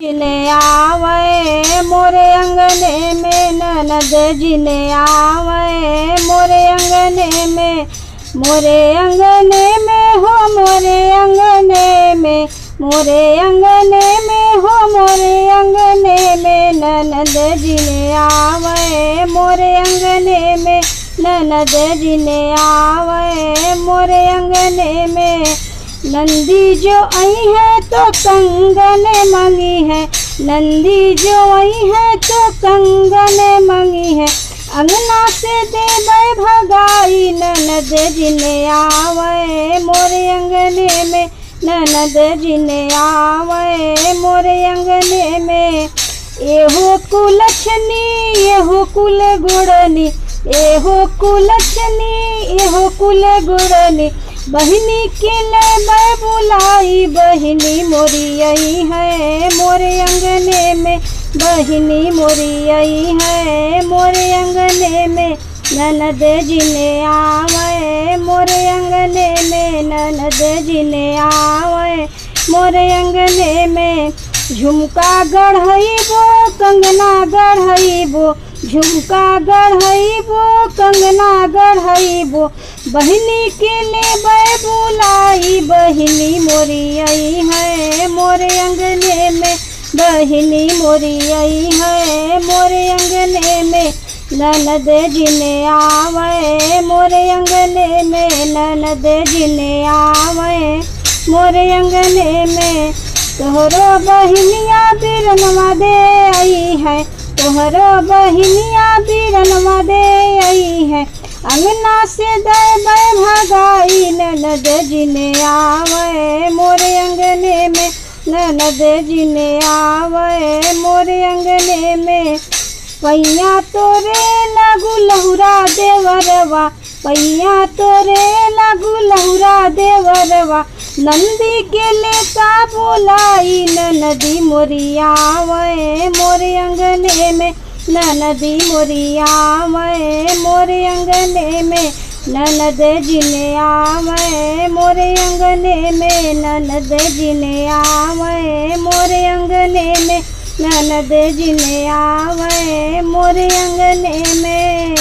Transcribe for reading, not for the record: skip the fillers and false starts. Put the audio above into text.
जिने आवे मोरे अंगने में, ननद जिने आवे मोरे अंगने में, मोरे अंगने में हो मोरे अंगने में, मोरे अंगने में हो मोरे अंगने में, ननद जिने आवे मोरे अंगने में, ननद जिने आवे मोरे अंगने में। नंदी जो आई है तो कंगन मंगी है, नंदी जो आई है तो कंगन मंगी है, अंगना से दे भगाई ननद जिने आवे मोरे अंगने में, ननद जिने आवे मोरे अंगने में। एहो कुलछनी एहो कुल गुड़नी, एहो कुलछनी एहो कुल गुड़नी, बहिनी के ले मैं बुलाई, बहिनी मोरी आई है मोरे अंगने में, बहिनी मोरी आई है मोरे अंगने में, ननद जिने आवे मोरे अंगने में, ननद जिने आवे मोरे अंगने में। झुमका गढ़इबो कंगना गढ़इबो, झुमका गढ़इबो कंगना गढ़इबो, बहिनी के ले बुलाई, बहिनी मोरी आई है मोरे अंगने में, बहिनी मोरी आई है मोरे अंगने में, ननद जिने आवे मोरे अंगने में, ननद जिने आवे मोरे अंगने में। तोहरो बहिनिया बिरनवा दे आई है, तोहरो बहिनिया बिरनवा दे आई है, अंगना से दे भगाई ननद जिने आवे मोरे अंगने में, ननद जिने आवे मोरे अंगने में। पैया तोरे लागू लहुरा देवरवा, पैया तोरे लागू लहुरा देवरवा, नंदी के लेता बोलाई ननदी मोरी आवे मोरे अंगने में, ननदी मोरी आवे मोरे अंगने में, ननद जिने आवे मोरे अंगने में, ननद जिने आवे मोरे अंगने में, ननद जिने आवे मोरे अंगने में।